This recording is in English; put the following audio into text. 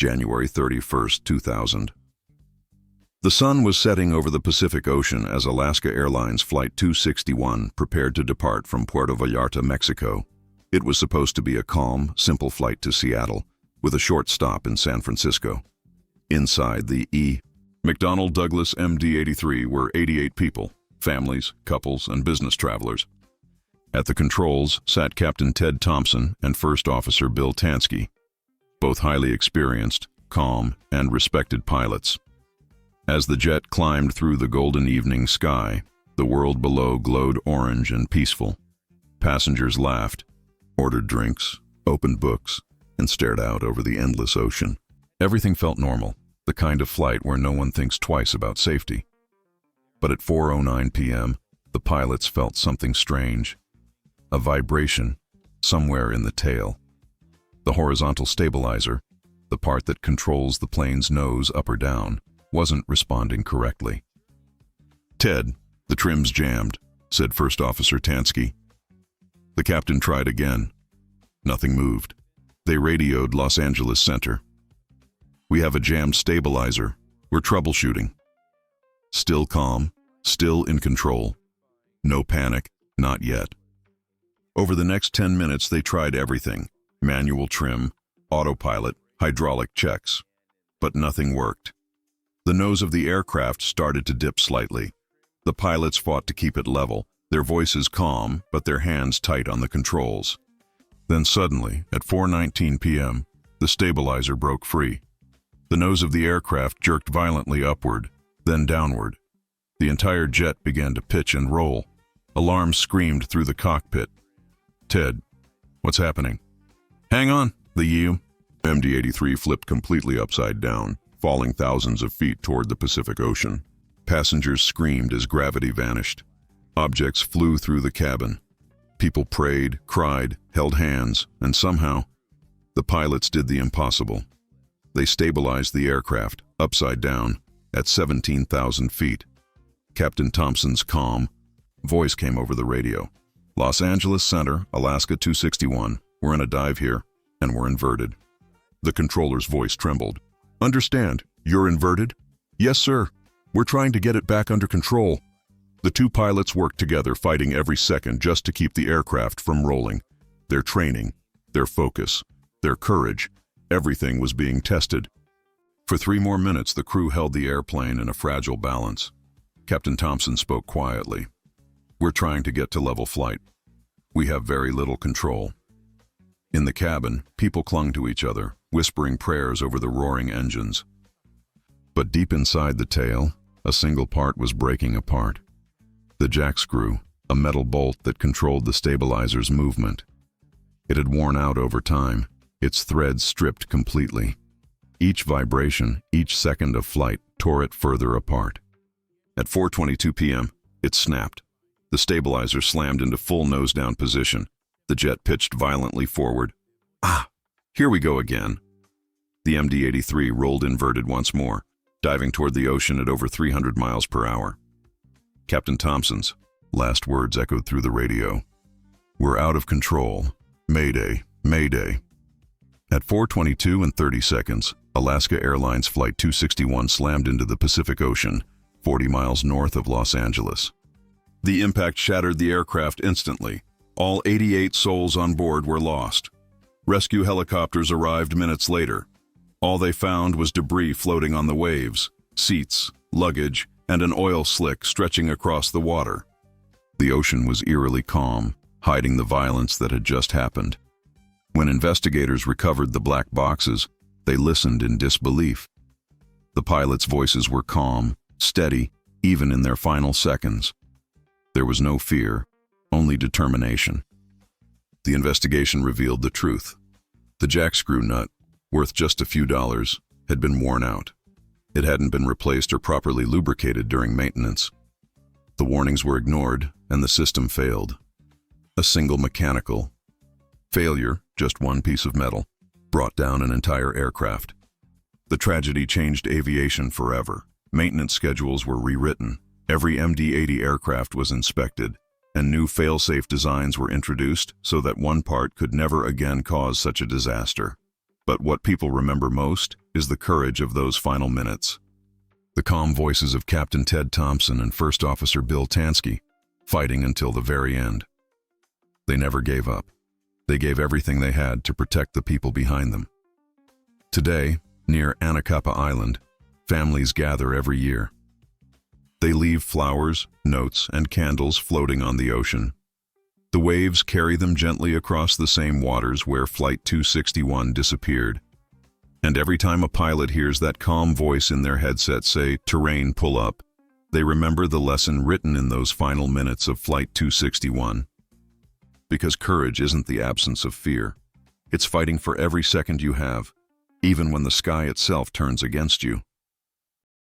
January 31, 2000. The sun was setting over the Pacific Ocean as Alaska Airlines Flight 261 prepared to depart from Puerto Vallarta, Mexico. It was supposed to be a calm, simple flight to Seattle, with a short stop in San Francisco. Inside the McDonnell Douglas MD-83 were 88 people, families, couples, and business travelers. At the controls sat Captain Ted Thompson and First Officer Bill Tansky, both highly experienced, calm, and respected pilots. As the jet climbed through the golden evening sky, the world below glowed orange and peaceful. Passengers laughed, ordered drinks, opened books, and stared out over the endless ocean. Everything felt normal, the kind of flight where no one thinks twice about safety. But at 4:09 p.m., the pilots felt something strange. A vibration somewhere in the tail. The horizontal stabilizer, the part that controls the plane's nose up or down, wasn't responding correctly. "Ted, the trim's jammed," said First Officer Tansky. The captain tried again. Nothing moved. They radioed Los Angeles Center. "We have a jammed stabilizer. We're troubleshooting." Still calm, still in control. No panic, not yet. Over the next 10 minutes they tried everything: manual trim, autopilot, hydraulic checks. But nothing worked. The nose of the aircraft started to dip slightly. The pilots fought to keep it level, their voices calm, but their hands tight on the controls. Then suddenly, at 4:19 p.m., the stabilizer broke free. The nose of the aircraft jerked violently upward, then downward. The entire jet began to pitch and roll. Alarms screamed through the cockpit. "Ted, what's happening?" "Hang on." The MD-83 flipped completely upside down, falling thousands of feet toward the Pacific Ocean. Passengers screamed as gravity vanished. Objects flew through the cabin. People prayed, cried, held hands, and somehow, the pilots did the impossible. They stabilized the aircraft, upside down, at 17,000 feet. Captain Thompson's calm voice came over the radio. "Los Angeles Center, Alaska 261. We're in a dive here, and we're inverted." The controller's voice trembled. "Understand, you're inverted?" "Yes, sir. We're trying to get it back under control." The two pilots worked together, fighting every second just to keep the aircraft from rolling. Their training, their focus, their courage, everything was being tested. For 3 more minutes, the crew held the airplane in a fragile balance. Captain Thompson spoke quietly. "We're trying to get to level flight. We have very little control." In the cabin, people clung to each other, whispering prayers over the roaring engines. But deep inside the tail, a single part was breaking apart. The jack screw, a metal bolt that controlled the stabilizer's movement. It had worn out over time, its threads stripped completely. Each vibration, each second of flight, tore it further apart. At 4:22 p.m., it snapped. The stabilizer slammed into full nose-down position. The jet pitched violently forward. Here we go again. The MD-83 rolled inverted once more, diving toward the ocean at over 300 miles per hour. Captain Thompson's last words echoed through the radio. "We're out of control. Mayday, mayday." At 4:22 and 30 seconds, Alaska Airlines Flight 261 slammed into the Pacific Ocean, 40 miles north of Los Angeles. The impact shattered the aircraft instantly. All 88 souls on board were lost. Rescue helicopters arrived minutes later. All they found was debris floating on the waves, seats, luggage, and an oil slick stretching across the water. The ocean was eerily calm, hiding the violence that had just happened. When investigators recovered the black boxes, they listened in disbelief. The pilots' voices were calm, steady, even in their final seconds. There was no fear, only determination. The investigation revealed the truth. The jack screw nut, worth just a few dollars, had been worn out. It hadn't been replaced or properly lubricated during maintenance. The warnings were ignored, and the system failed. A single mechanical failure, just one piece of metal, brought down an entire aircraft. The tragedy changed aviation forever. Maintenance schedules were rewritten. Every MD-80 aircraft was inspected, and new fail-safe designs were introduced so that one part could never again cause such a disaster. But what people remember most is the courage of those final minutes. The calm voices of Captain Ted Thompson and First Officer Bill Tansky, fighting until the very end. They never gave up. They gave everything they had to protect the people behind them. Today, near Anacapa Island, families gather every year. They leave flowers, notes, and candles floating on the ocean. The waves carry them gently across the same waters where Flight 261 disappeared. And every time a pilot hears that calm voice in their headset say, "Terrain, pull up," they remember the lesson written in those final minutes of Flight 261. Because courage isn't the absence of fear. It's fighting for every second you have, even when the sky itself turns against you.